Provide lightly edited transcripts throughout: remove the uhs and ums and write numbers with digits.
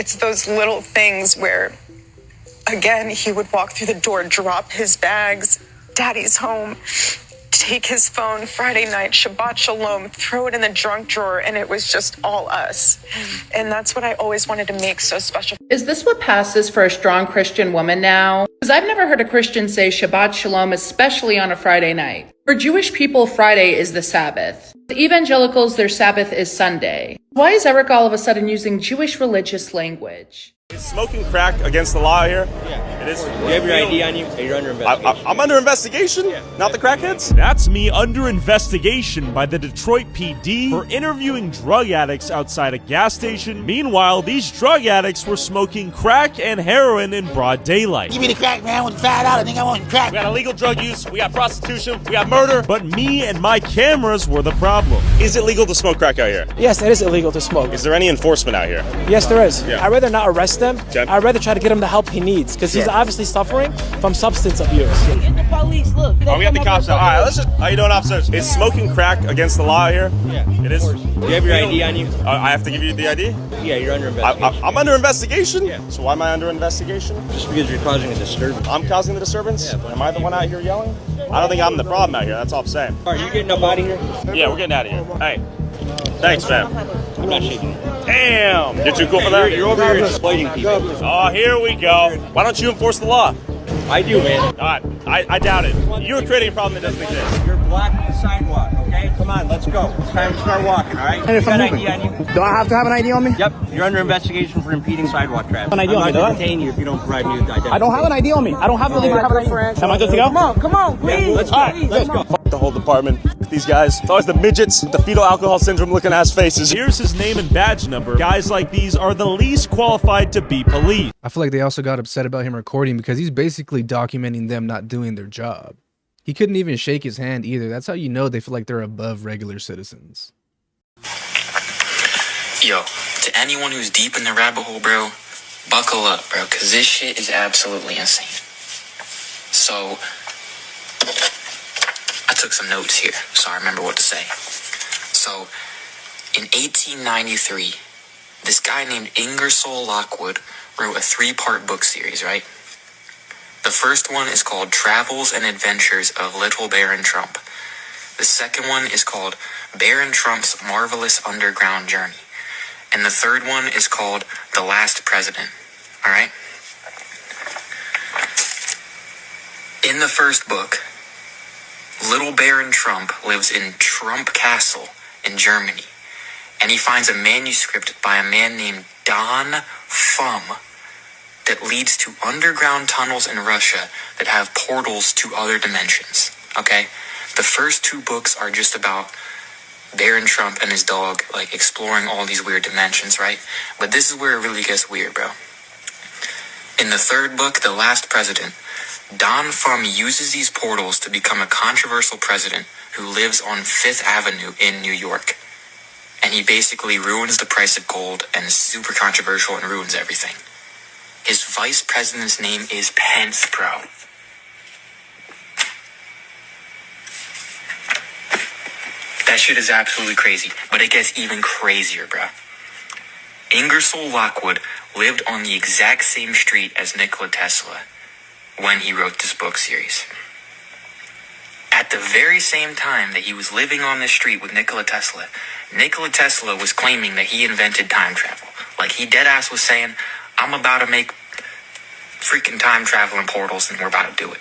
it's those little things where, again, he would walk through the door, drop his bags, daddy's home, take his phone, Friday night, Shabbat Shalom, throw it in the drunk drawer, and it was just all us. And that's what I always wanted to make so special. Is this what passes for a strong Christian woman now? Because I've never heard a Christian say Shabbat Shalom, especially on a Friday night. For Jewish people, Friday is the Sabbath. The evangelicals, their Sabbath is Sunday. Why is Eric all of a sudden using Jewish religious language? Is smoking crack against the law here? Yeah. It is. Do you have your ID on you? You're under investigation. I'm under investigation? Yeah. Not the crackheads? That's me under investigation by the Detroit PD for interviewing drug addicts outside a gas station. Meanwhile, these drug addicts were smoking crack and heroin in broad daylight. Give me the crack, man. I want $5. I think I want crack. We got illegal drug use, we got prostitution, we got murder. But me and my cameras were the problem. Is it legal to smoke crack out here? Yes, it is illegal to smoke. Is there any enforcement out here? Yes, there is. Yeah. I'd rather not arrest them. Okay. I'd rather try to get him the help he needs because he's obviously suffering from substance abuse. Get the police. Look. Oh, we got the cops out. All right, let's just. How you doing, officers? Is smoking crack against the law here? Yeah. It is. Do you have your ID on you? I have to give you the ID? Yeah, you're under investigation. I'm under investigation? Yeah. So why am I under investigation? Just because you're causing a disturbance. I'm causing the disturbance? Yeah, but- Am I the one out here yelling? I don't think I'm the problem out here. That's all I'm saying. Are you getting up out of here? Yeah, we're getting out of here. Hey. Thanks, man. I'm not shaking you. Damn! You're too cool for that? You're over here exploiting people. Oh, here we go. Why don't you enforce the law? I do, man. All right, I doubt it. You're creating a problem that doesn't exist. You're blocking the sidewalk, okay? Come on, let's go. It's time to start walking, all right? You got ID on you? Do I have to have an ID on me? Yep, you're under investigation for impeding sidewalk traffic. An ID on me, I'm do I? not going to detain you if you don't provide me with identity. I don't have an ID on me. I don't have to leave. Am I good to go? Come on, please. Yeah, let's go. Let's go. Fuck the whole department. These guys. It's always the midgets with the fetal alcohol syndrome looking ass faces. Here's his name and badge number. Guys like these are the least qualified to be police. I feel like they also got upset about him recording because he's basically documenting them not doing their job. He couldn't even shake his hand either. That's how you know they feel like they're above regular citizens. Yo, to anyone who's deep in the rabbit hole, bro, buckle up, bro, because this shit is absolutely insane. So, I took some notes here, so I remember what to say. So, in 1893, this guy named Ingersoll Lockwood wrote a 3-part book series, right? The first one is called Travels and Adventures of Little Baron Trump. The second one is called Baron Trump's Marvelous Underground Journey. And the third one is called The Last President. All right? In the first book, Little Baron Trump lives in Trump Castle in Germany. And he finds a manuscript by a man named Don Fum that leads to underground tunnels in Russia that have portals to other dimensions. Okay? The first 2 books are just about Baron Trump and his dog, like, exploring all these weird dimensions, right? But this is where it really gets weird, bro. In the third book, The Last President, Don Fum uses these portals to become a controversial president who lives on 5th Avenue in New York. And he basically ruins the price of gold and is super controversial and ruins everything. His vice president's name is Pence, bro. That shit is absolutely crazy, but it gets even crazier, bro. Ingersoll Lockwood lived on the exact same street as Nikola Tesla when he wrote this book series. At the very same time that he was living on this street with Nikola Tesla was claiming that he invented time travel. Like, he deadass was saying, I'm about to make freaking time traveling portals and we're about to do it.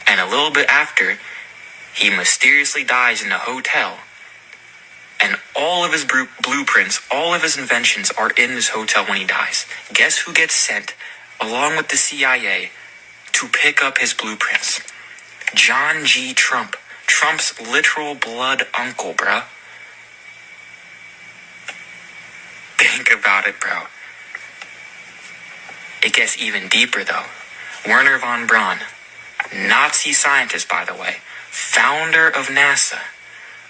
And a little bit after, he mysteriously dies in a hotel. And all of his blueprints, all of his inventions are in this hotel when he dies. Guess who gets sent, along with the CIA, to pick up his blueprints? John G. Trump. Trump's literal blood uncle, bruh. Think about it, bro. It gets even deeper, though. Wernher von Braun, Nazi scientist, by the way, founder of NASA,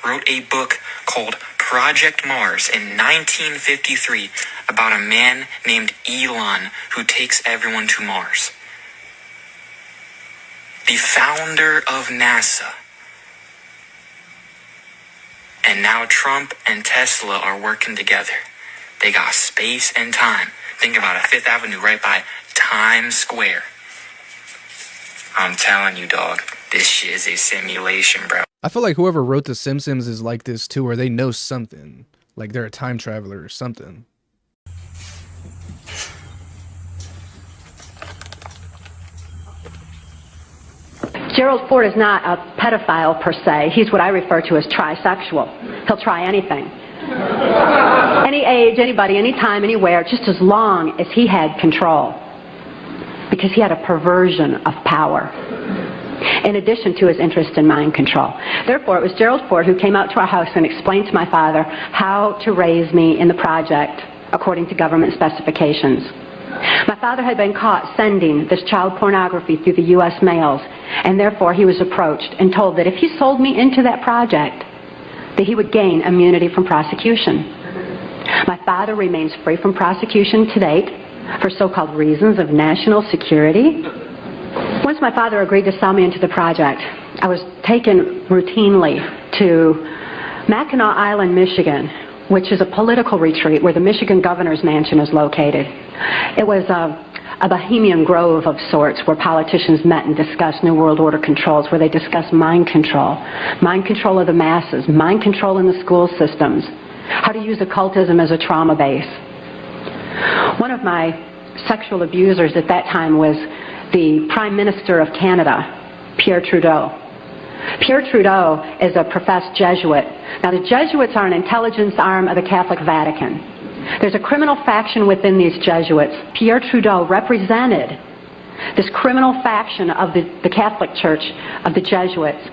wrote a book called Project Mars in 1953 about a man named Elon who takes everyone to Mars. The founder of NASA. And now Trump and Tesla are working together. They got space and time. Think about it, Fifth Avenue right by Times Square. I'm telling you, dog, this shit is a simulation, bro. I feel like whoever wrote The Simpsons is like this too, where they know something. Like they're a time traveler or something. Gerald Ford is not a pedophile per se. He's what I refer to as trisexual. He'll try anything. Any age, anybody, anytime, anywhere, just as long as he had control. Because he had a perversion of power, in addition to his interest in mind control. Therefore, it was Gerald Ford who came out to our house and explained to my father how to raise me in the project according to government specifications. My father had been caught sending this child pornography through the U.S. mails, and therefore he was approached and told that if he sold me into that project, that he would gain immunity from prosecution. My father remains free from prosecution to date for so-called reasons of national security. Once my father agreed to sell me into the project, I was taken routinely to Mackinac Island, Michigan, which is a political retreat where the Michigan governor's mansion is located. It was a bohemian grove of sorts where politicians met and discussed New World Order controls, where they discussed mind control of the masses, mind control in the school systems, how to use occultism as a trauma base. One of my sexual abusers at that time was the Prime Minister of Canada, Pierre Trudeau. Pierre Trudeau is a professed Jesuit. Now, the Jesuits are an intelligence arm of the Catholic Vatican. There's a criminal faction within these Jesuits. Pierre Trudeau represented this criminal faction of the Catholic Church, of the Jesuits,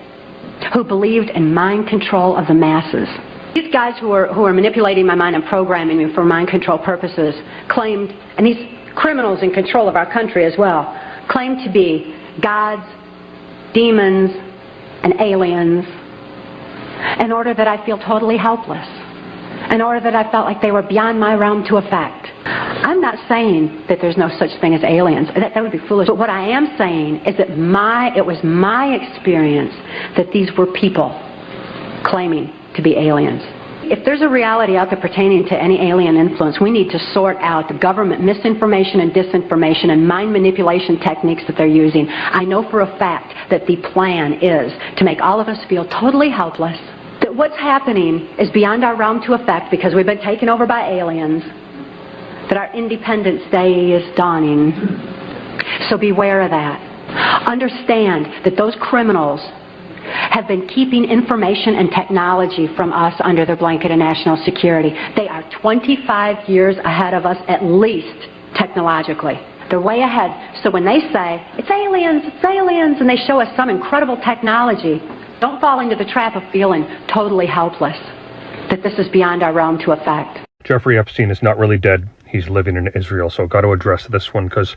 who believed in mind control of the masses. These guys who are manipulating my mind and programming me for mind control purposes claimed, and these criminals in control of our country as well, claimed to be gods, demons, and aliens, in order that I feel totally helpless, in order that I felt like they were beyond my realm to affect. I'm not saying that there's no such thing as aliens. That would be foolish. But what I am saying is that it was my experience that these were people claiming to be aliens. If there's a reality out there pertaining to any alien influence, we need to sort out the government misinformation and disinformation and mind manipulation techniques that they're using. I know for a fact that the plan is to make all of us feel totally helpless, that what's happening is beyond our realm to affect because we've been taken over by aliens, that our Independence Day is dawning. So beware of that. Understand that those criminals have been keeping information and technology from us under their blanket of national security. They are 25 years ahead of us at least technologically. They're way ahead. So when they say, it's aliens, and they show us some incredible technology, don't fall into the trap of feeling totally helpless, that this is beyond our realm to affect. Jeffrey Epstein is not really dead. He's living in Israel, so got to address this one because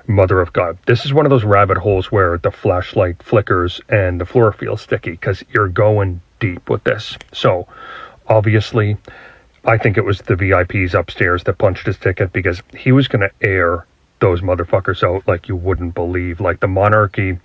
Mother of God. This is one of those rabbit holes where the flashlight flickers and the floor feels sticky because you're going deep with this. So, obviously, I think it was the VIPs upstairs that punched his ticket because he was going to air those motherfuckers out like you wouldn't believe. Like the monarchy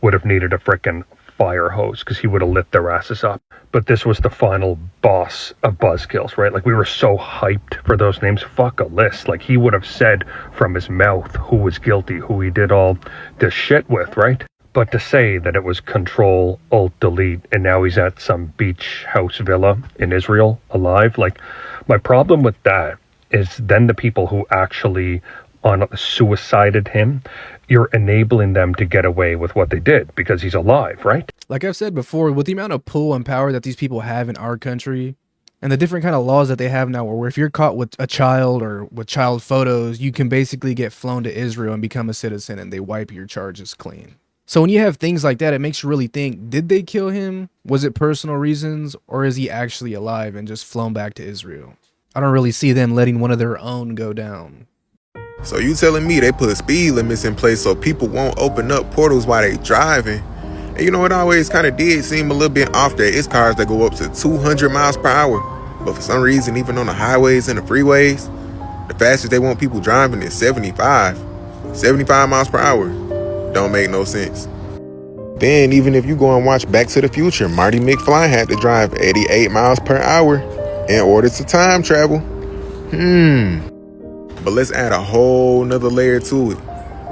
would have needed a frickin' fire hose because he would have lit their asses up. But this was the final boss of buzzkills, right? Like we were so hyped for those names. Fuck a list. Like he would have said from his mouth who was guilty, who he did all this shit with, right? But to say that it was Control, Alt, Delete, and now he's at some beach house villa in Israel alive. Like my problem with that is then the people who actually suicided him, you're enabling them to get away with what they did because he's alive, right? Like I've said before, with the amount of pull and power that these people have in our country and the different kind of laws that they have now where if you're caught with a child or with child photos, you can basically get flown to Israel and become a citizen and they wipe your charges clean. So when you have things like that, it makes you really think, did they kill him? Was it personal reasons? Or is he actually alive and just flown back to Israel? I don't really see them letting one of their own go down. So you telling me they put speed limits in place so people won't open up portals while they driving? And you know, it always kind of did seem a little bit off that it's cars that go up to 200 miles per hour. But for some reason, even on the highways and the freeways, the fastest they want people driving is 75 miles per hour. Don't make no sense. Then even if you go and watch Back to the Future, Marty McFly had to drive 88 miles per hour in order to time travel. But let's add a whole nother layer to it.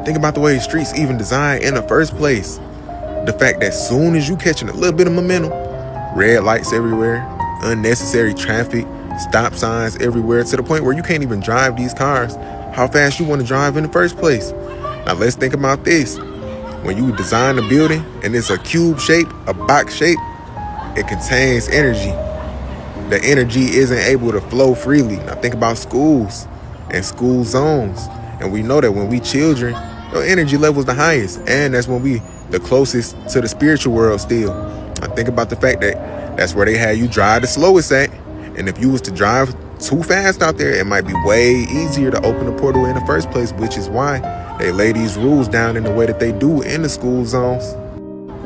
Think about the way streets even designed in the first place. The fact that soon as you catching a little bit of momentum, red lights everywhere, unnecessary traffic, stop signs everywhere, to the point where you can't even drive these cars how fast you want to drive in the first place. Now let's think about this. When you design a building and it's a cube shape, a box shape, it contains energy. The energy isn't able to flow freely. Now think about schools and school zones. And we know that when we children, your energy level is the highest. And that's when we the closest to the spiritual world still. Now think about the fact that that's where they had you drive the slowest at. And if you was to drive too fast out there, it might be way easier to open a portal in the first place, which is why they lay these rules down in the way that they do in the school zones.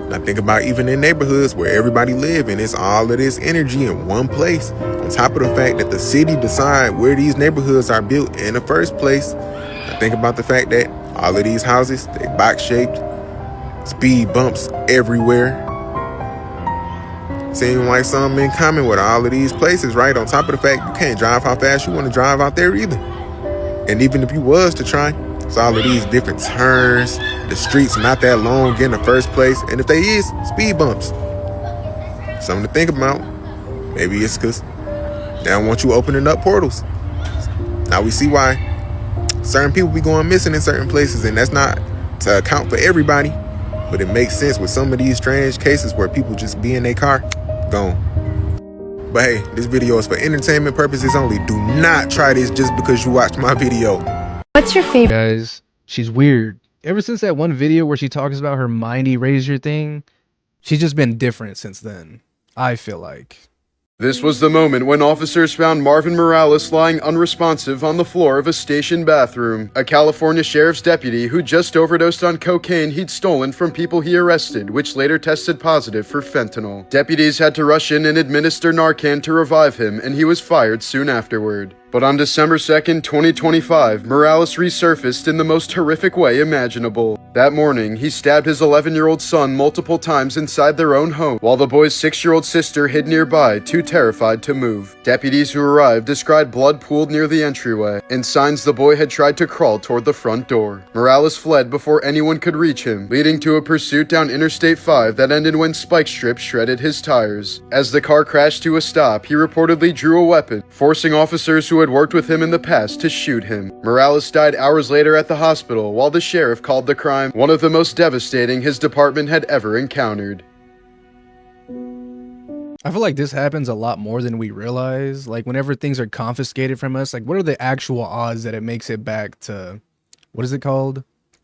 Now think about even in neighborhoods where everybody live and it's all of this energy in one place. On top of the fact that the city decide where these neighborhoods are built in the first place. Now think about the fact that all of these houses, they box shaped, speed bumps everywhere. Seem like something in common with all of these places, right? On top of the fact you can't drive how fast you want to drive out there either. And even if you was to try, it's all of these different turns. The streets not that long in the first place. And if they is, speed bumps. Something to think about. Maybe it's because they don't want you opening up portals. Now we see why certain people be going missing in certain places. And that's not to account for everybody. But it makes sense with some of these strange cases where people just be in their car, gone. But hey, this video is for entertainment purposes only. Do not try this just because you watched my video. What's your favorite? Guys, she's weird. Ever since that one video where she talks about her mind erasure thing, she's just been different since then, I feel like. This was the moment when officers found Marvin Morales lying unresponsive on the floor of a station bathroom. A California sheriff's deputy who just overdosed on cocaine he'd stolen from people he arrested, which later tested positive for fentanyl. Deputies had to rush in and administer Narcan to revive him, and he was fired soon afterward. But on December 2nd, 2025, Morales resurfaced in the most horrific way imaginable. That morning, he stabbed his 11-year-old son multiple times inside their own home, while the boy's 6-year-old sister hid nearby, too terrified to move. Deputies who arrived described blood pooled near the entryway, and signs the boy had tried to crawl toward the front door. Morales fled before anyone could reach him, leading to a pursuit down Interstate 5 that ended when spike strips shredded his tires. As the car crashed to a stop, he reportedly drew a weapon, forcing officers who had worked with him in the past to shoot him. Morales died hours later at the hospital, while the sheriff called the crime one of the most devastating his department had ever encountered. I feel like this happens a lot more than we realize. Like whenever things are confiscated from us, like what are the actual odds that it makes it back to, what is it called?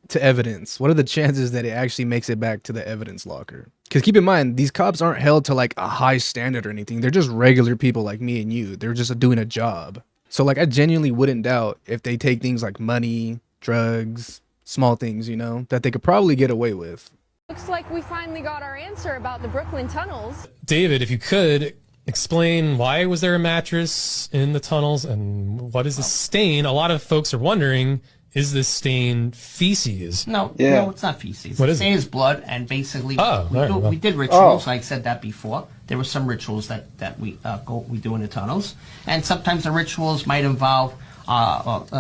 To evidence. What are the chances that it actually makes it back to the evidence locker? Because keep in mind, these cops aren't held to like a high standard or anything. They're just regular people like me and you. They're just doing a job. So like I genuinely wouldn't doubt if they take things like money, drugs, small things, you know, that they could probably get away with. Looks like we finally got our answer about the Brooklyn tunnels. David, if you could explain why was there a mattress in the tunnels and what is the stain? A lot of folks are wondering, is this stain feces? No, no, it's not feces. What is stain it? is blood, and basically we did rituals. I said that before. There were some rituals that we do in the tunnels, and sometimes the rituals might involve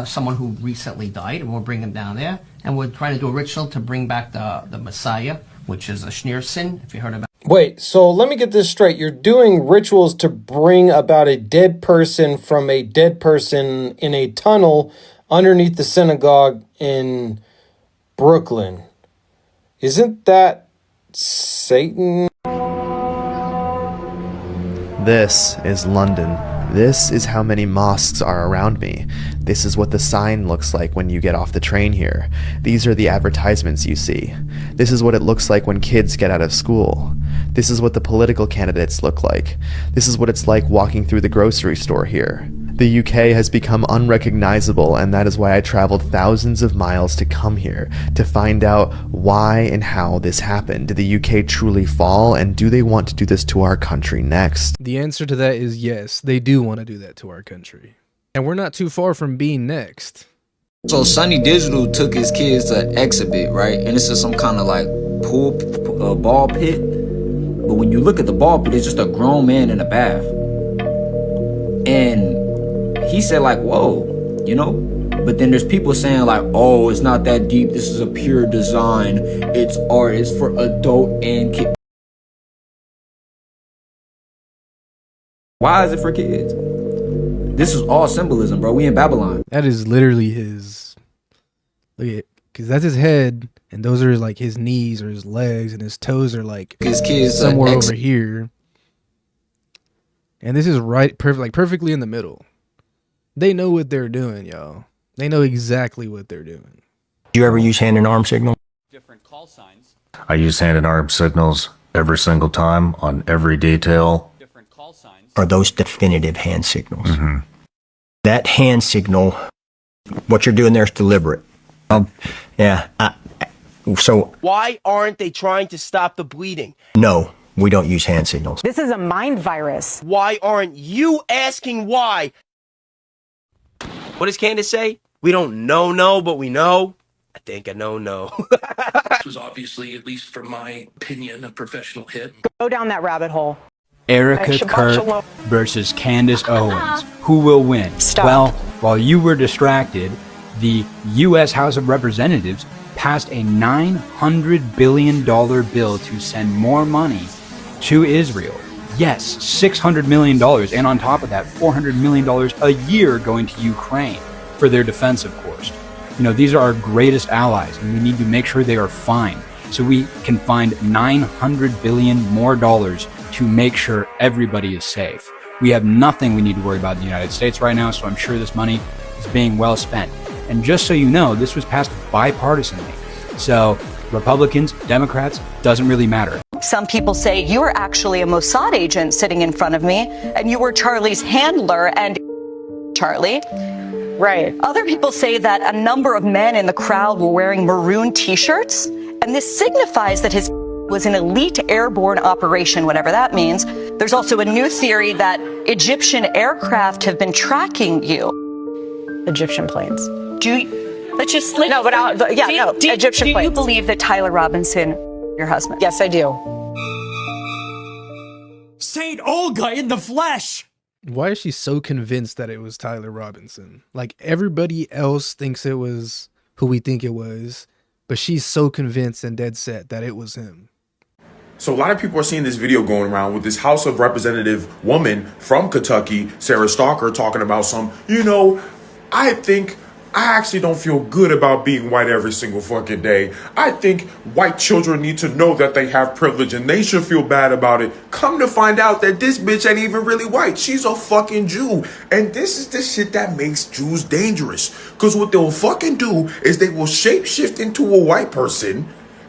someone who recently died, and we'll bring them down there, and we're trying to do a ritual to bring back the Messiah, which is a Schneerson, if you heard about. Wait, so let me get this straight. You're doing rituals to bring about a dead person from a dead person in a tunnel underneath the synagogue in Brooklyn. Isn't that Satan? This is London. This is how many mosques are around me. This is what the sign looks like when you get off the train here. These are the advertisements you see. This is what it looks like when kids get out of school. This is what the political candidates look like. This is what it's like walking through the grocery store here. The UK has become unrecognizable, and that is why I traveled thousands of miles to come here, to find out why and how this happened. Did the UK truly fall, and do they want to do this to our country next? The answer to that is yes, they do want to do that to our country. And we're not too far from being next. So Sunny Digital took his kids to exhibit, right? And this is some kind of like pool, ball pit. But when you look at the ball pit, it's just a grown man in a bath. And he said like, whoa, you know? But then there's people saying like, oh, it's not that deep. This is a pure design. It's art. It's for adult and kid. Why is it for kids? This is all symbolism, bro. We in Babylon. That is literally his. Look at, because that's his head, and those are like his knees or his legs, and his toes are like his kids somewhere over here. And this is right, perfectly in the middle. They know what they're doing, y'all. They know exactly what they're doing. Do you ever use hand and arm signal? Different call signs. I use hand and arm signals every single time on every detail. Different call signs. Are those definitive hand signals? Mm-hmm. That hand signal, what you're doing there is deliberate. Yeah. So why aren't they trying to stop the bleeding? no, we don't use hand signals. This is a mind virus. Why aren't you asking why? What does Candace say? We don't know, but we know. I think I know. This was obviously, at least from my opinion, a professional hit. Go down that rabbit hole. Erica Shabbat Kurt shalom. versus Candace Owens. Who will win? Stop. Well, while you were distracted, the U.S. House of Representatives passed a $900 billion bill to send more money to Israel. Yes, $600 million, and on top of that, $400 million a year going to Ukraine for their defense, of course. You know, these are our greatest allies, and we need to make sure they are fine, so we can find $900 billion more dollars to make sure everybody is safe. We have nothing we need to worry about in the United States right now, so I'm sure this money is being well spent. And just so you know, this was passed bipartisanly. So Republicans, Democrats, doesn't really matter. Some people say you were actually a Mossad agent sitting in front of me, and you were Charlie's handler and Charlie. Right. Other people say that a number of men in the crowd were wearing maroon t-shirts, and this signifies that his was an elite airborne operation, whatever that means. There's also a new theory that Egyptian aircraft have been tracking you. Egyptian planes. Egyptian planes. Do you believe that Tyler Robinson, your husband? Yes, I do. Saint Olga in the flesh. Why is she so convinced that it was Tyler Robinson? Like, everybody else thinks it was who we think it was, but she's so convinced and dead set that it was him. So a lot of people are seeing this video going around with this House of Representative woman from Kentucky, Sarah Stalker, talking about I actually don't feel good about being white every single fucking day. I think white children need to know that they have privilege and they should feel bad about it. Come to find out that this bitch ain't even really white. She's a fucking Jew. And this is the shit that makes Jews dangerous. Because what they'll fucking do is they will shapeshift into a white person,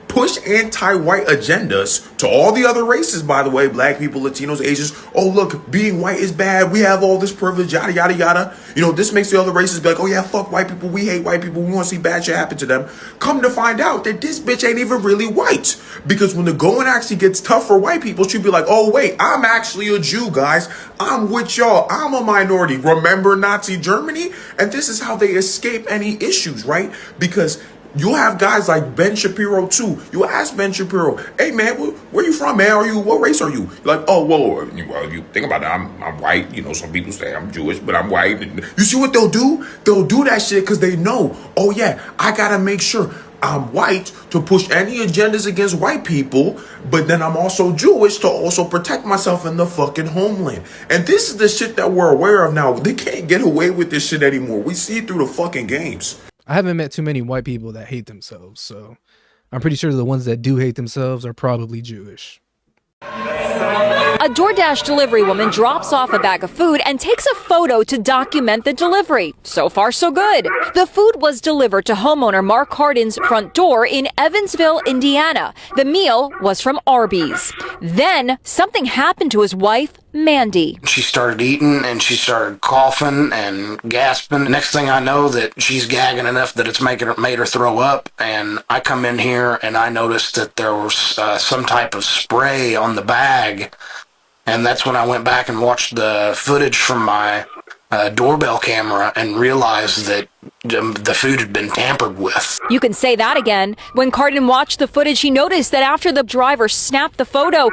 push anti-white agendas to all the other races, by the way, black people, Latinos, Asians. Oh, look, being white is bad. We have all this privilege, yada, yada, yada. You know, this makes the other races be like, oh yeah, fuck white people. We hate white people. We want to see bad shit happen to them. Come to find out that this bitch ain't even really white. Because when the going actually gets tough for white people, she'll be like, oh wait, I'm actually a Jew, guys. I'm with y'all. I'm a minority. Remember Nazi Germany? And this is how they escape any issues, right? Because you'll have guys like Ben Shapiro too. You ask Ben Shapiro, hey man, where you from, man? What race are you? You're like, oh, well, you think about it, I'm white. You know, some people say I'm Jewish, but I'm white. You see what they'll do? They'll do that shit because they know, oh yeah, I gotta make sure I'm white to push any agendas against white people, but then I'm also Jewish to also protect myself in the fucking homeland. And this is the shit that we're aware of now. They can't get away with this shit anymore. We see it through the fucking games. I haven't met too many white people that hate themselves, so I'm pretty sure the ones that do hate themselves are probably Jewish. A DoorDash delivery woman drops off a bag of food and takes a photo to document the delivery. So far, so good. The food was delivered to homeowner Mark Hardin's front door in Evansville, Indiana. The meal was from Arby's. Then something happened to his wife, Mandy. She started eating and she started coughing and gasping. Next thing I know that she's gagging enough that it's made her throw up. And I come in here and I noticed that there was some type of spray on the bag. And that's when I went back and watched the footage from my doorbell camera and realized that the food had been tampered with. You can say that again. When Cardin watched the footage, he noticed that after the driver snapped the photo,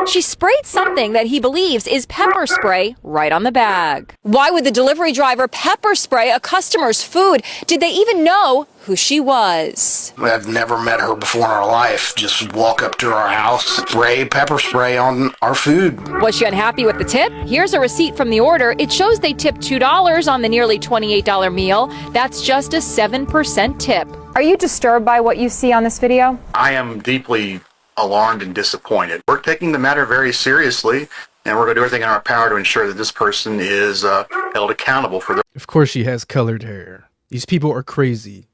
she sprayed something that he believes is pepper spray right on the bag. Why would the delivery driver pepper spray a customer's food? Did they even know who she was? I've never met her before in our life. Just walk up to our house, spray pepper spray on our food. Was she unhappy with the tip? Here's a receipt from the order. It shows they tipped $2 on the nearly $28 meal. That's just a 7% tip. Are you disturbed by what you see on this video? I am deeply alarmed and disappointed. We're taking the matter very seriously, and we're going to do everything in our power to ensure that this person is held accountable for their... Of course she has colored hair. These people are crazy.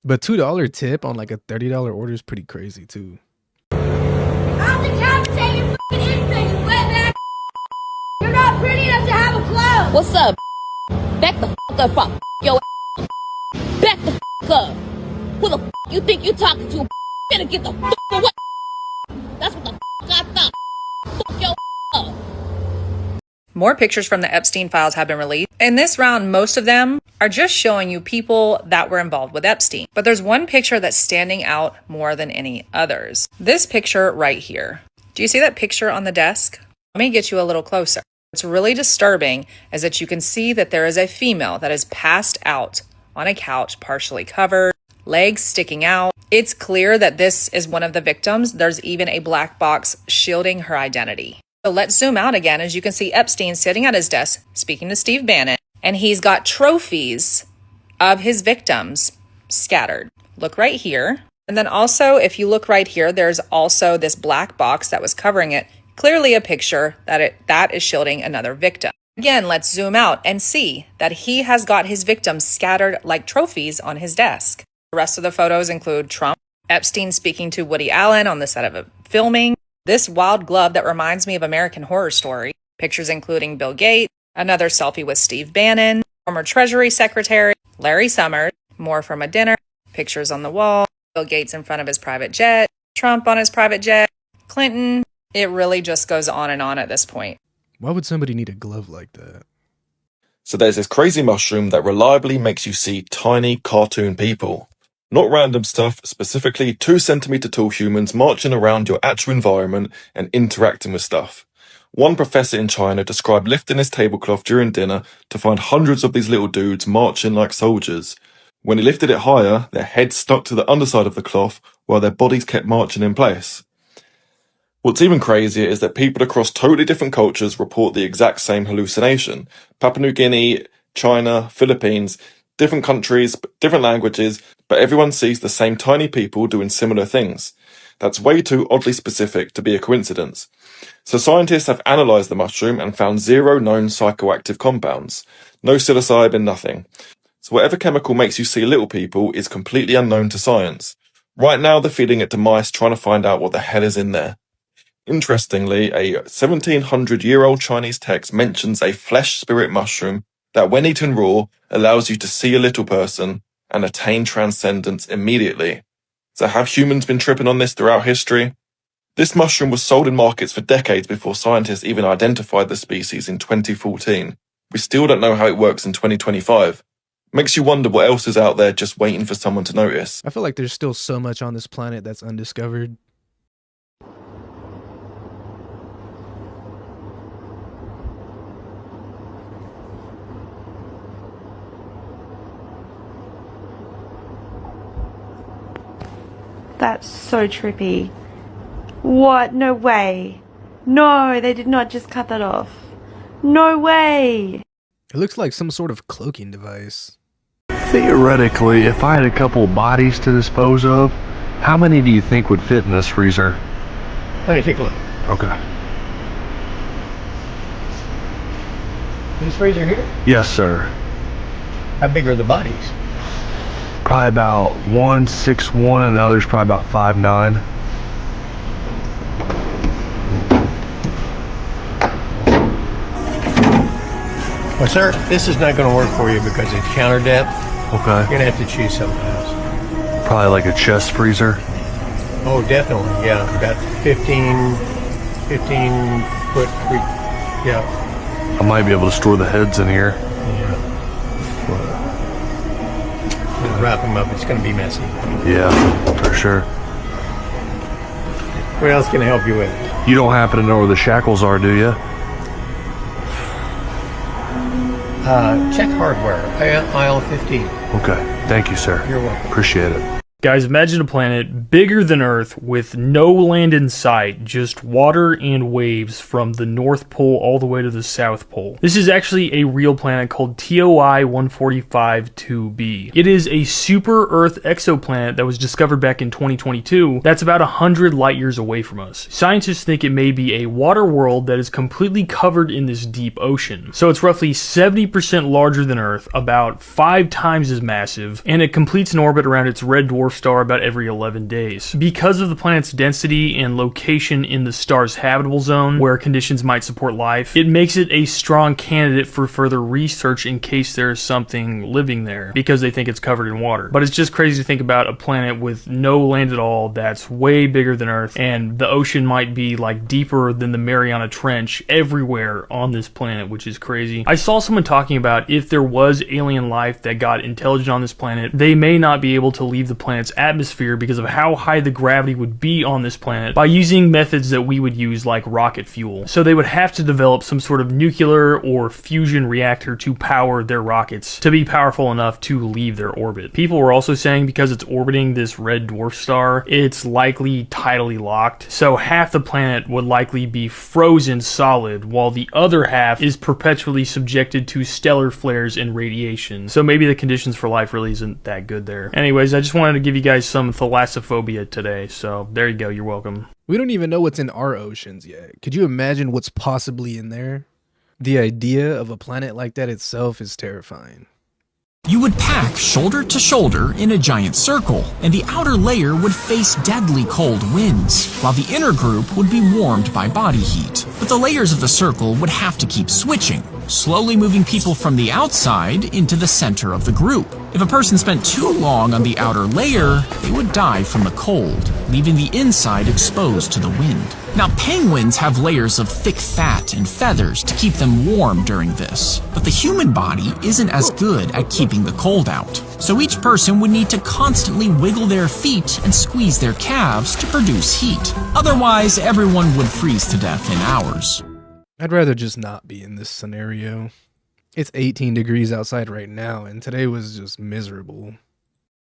But $2 tip on like a $30 order is pretty crazy too. I'll decapitate your fucking infant, you wetback. You're not pretty enough to have a clone. What's up? Back the fuck up, yo. Back the fuck up. Who the you think you talking to? Better get the fuck away. That's what the I thought. Fuck yo up. More pictures from the Epstein files have been released. In this round, most of them are just showing you people that were involved with Epstein. But there's one picture that's standing out more than any others. This picture right here. Do you see that picture on the desk? Let me get you a little closer. What's really disturbing is that you can see that there is a female that is passed out on a couch, partially covered, legs sticking out. It's clear that this is one of the victims. There's even a black box shielding her identity. So let's zoom out again. As you can see, Epstein sitting at his desk, speaking to Steve Bannon, and he's got trophies of his victims scattered. Look right here. And then also, if you look right here, there's also this black box that was covering it. Clearly a picture that is shielding another victim. Again, let's zoom out and see that he has got his victims scattered like trophies on his desk. The rest of the photos include Trump, Epstein speaking to Woody Allen on the set of a filming, this wild glove that reminds me of American Horror Story, pictures including Bill Gates, another selfie with Steve Bannon, former Treasury Secretary Larry Summers, more from a dinner, pictures on the wall, Bill Gates in front of his private jet, Trump on his private jet, Clinton. It really just goes on and on at this point. Why would somebody need a glove like that? So there's this crazy mushroom that reliably makes you see tiny cartoon people. Not random stuff, specifically 2 centimeter tall humans marching around your actual environment and interacting with stuff. One professor in China described lifting his tablecloth during dinner to find hundreds of these little dudes marching like soldiers. When he lifted it higher, their heads stuck to the underside of the cloth while their bodies kept marching in place. What's even crazier is that people across totally different cultures report the exact same hallucination. Papua New Guinea, China, Philippines, different countries, different languages, but everyone sees the same tiny people doing similar things. That's way too oddly specific to be a coincidence. So scientists have analysed the mushroom and found 0 known psychoactive compounds. No psilocybin, nothing. So whatever chemical makes you see little people is completely unknown to science. Right now they're feeding it to mice trying to find out what the hell is in there. Interestingly, a 1700-year-old Chinese text mentions a flesh spirit mushroom that when eaten raw allows you to see a little person and attain transcendence immediately. So have humans been tripping on this throughout history? This mushroom was sold in markets for decades before scientists even identified the species in 2014. We still don't know how it works in 2025. Makes you wonder what else is out there just waiting for someone to notice. I feel like there's still so much on this planet that's undiscovered. That's so trippy. What? No way. No, they did not just cut that off. No way. It looks like some sort of cloaking device. Theoretically, if I had a couple bodies to dispose of, how many do you think would fit in this freezer? Let me take a look. Okay. This freezer here? Yes, sir. How big are the bodies? Probably about 1'6'1", and the other's probably about 5'9". Well, sir, this is not going to work for you because it's counter depth. Okay. You're going to have to choose something else. Probably like a chest freezer. Oh, definitely, yeah. About 15 foot, yeah. I might be able to store the heads in here. wrap them up. It's going to be messy. Yeah, for sure. What else can I help you with? You don't happen to know where the shackles are, do you? Check hardware, aisle 15. Okay, thank you, sir. You're welcome. Appreciate it. Guys, imagine a planet bigger than Earth with no land in sight, just water and waves from the North Pole all the way to the South Pole. This is actually a real planet called TOI 145-2b. It is a super Earth exoplanet that was discovered back in 2022 that's about 100 light years away from us. Scientists think it may be a water world that is completely covered in this deep ocean. So it's roughly 70% larger than Earth, about 5 times as massive, and it completes an orbit around its red dwarf star about every 11 days. Because of the planet's density and location in the star's habitable zone, where conditions might support life, it makes it a strong candidate for further research in case there is something living there, because they think it's covered in water. But it's just crazy to think about a planet with no land at all that's way bigger than Earth, and the ocean might be like deeper than the Mariana Trench everywhere on this planet, which is crazy. I saw someone talking about if there was alien life that got intelligent on this planet, they may not be able to leave the planet's atmosphere because of how high the gravity would be on this planet by using methods that we would use like rocket fuel. So they would have to develop some sort of nuclear or fusion reactor to power their rockets to be powerful enough to leave their orbit. People were also saying because it's orbiting this red dwarf star, it's likely tidally locked. So half the planet would likely be frozen solid while the other half is perpetually subjected to stellar flares and radiation. So maybe the conditions for life really isn't that good there. Anyways, I just wanted to give you guys some thalassophobia today, so there you go, you're welcome. We don't even know what's in our oceans yet. Could you imagine what's possibly in there? The idea of a planet like that itself is terrifying. You would pack shoulder to shoulder in a giant circle, and the outer layer would face deadly cold winds, while the inner group would be warmed by body heat. But the layers of the circle would have to keep switching, slowly moving people from the outside into the center of the group. If a person spent too long on the outer layer, they would die from the cold, leaving the inside exposed to the wind. Now, penguins have layers of thick fat and feathers to keep them warm during this, but the human body isn't as good at keeping the cold out. So each person would need to constantly wiggle their feet and squeeze their calves to produce heat. Otherwise, everyone would freeze to death in hours. I'd rather just not be in this scenario. It's 18 degrees outside right now, and today was just miserable.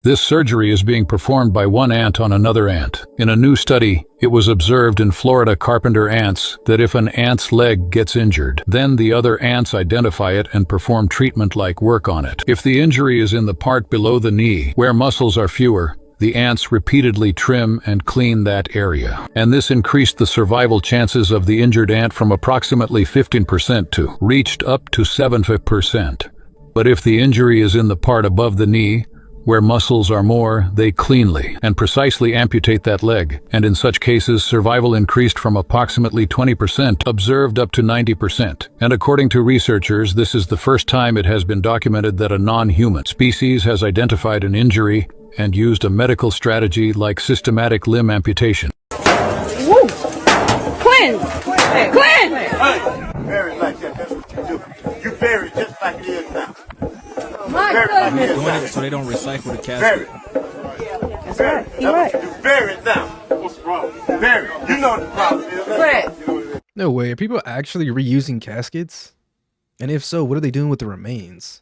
This surgery is being performed by one ant on another ant. In a new study, it was observed in Florida carpenter ants that if an ant's leg gets injured, then the other ants identify it and perform treatment-like work on it. If the injury is in the part below the knee, where muscles are fewer, the ants repeatedly trim and clean that area. And this increased the survival chances of the injured ant from approximately 15% to reached up to 70%. But if the injury is in the part above the knee, where muscles are more, they cleanly and precisely amputate that leg, and in such cases survival increased from approximately 20% observed up to 90%. And according to researchers, this is the first time it has been documented that a non-human species has identified an injury and used a medical strategy like systematic limb amputation. Woo! Cleanse! Cleanse! Bury it like that, that's what you do. You bury it just like it is now. My goodness. They're doing it so they don't recycle the casket. That's right. You're right. Bury it now. What's wrong? Bury it. You know the problem is. Right. No way, are people actually reusing caskets? And if so, what are they doing with the remains?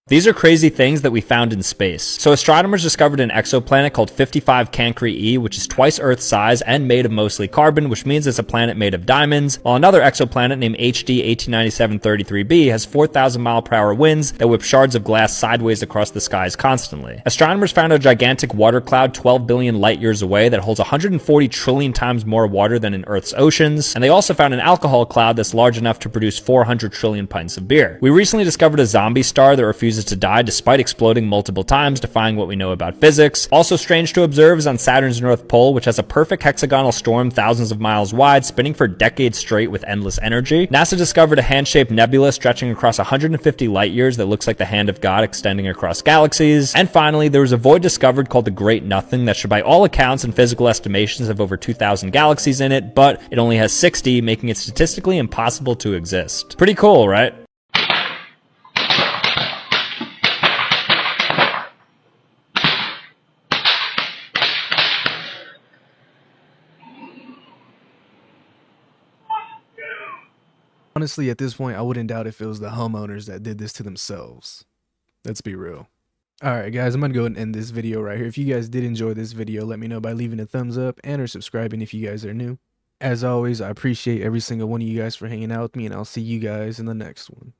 These are crazy things that we found in space. So astronomers discovered an exoplanet called 55 Cancri E, which is twice Earth's size and made of mostly carbon, which means it's a planet made of diamonds, while another exoplanet named HD 189733b has 4,000 mile/hour winds that whip shards of glass sideways across the skies constantly. Astronomers found a gigantic water cloud 12 billion light years away that holds 140 trillion times more water than in Earth's oceans, and they also found an alcohol cloud that's large enough to produce 400 trillion pints of beer. We recently discovered a zombie star that refuses to die despite exploding multiple times, defying what we know about physics. Also strange to observe is on Saturn's North Pole, which has a perfect hexagonal storm thousands of miles wide, spinning for decades straight with endless energy. NASA discovered a hand-shaped nebula stretching across 150 light years that looks like the hand of God extending across galaxies. And finally, there was a void discovered called the Great Nothing that should by all accounts and physical estimations have over 2,000 galaxies in it, but it only has 60, making it statistically impossible to exist. Pretty cool, right? Honestly, at this point, I wouldn't doubt if it was the homeowners that did this to themselves. Let's be real. Alright guys, I'm going to go ahead and end this video right here. If you guys did enjoy this video, let me know by leaving a thumbs up and or subscribing if you guys are new. As always, I appreciate every single one of you guys for hanging out with me, and I'll see you guys in the next one.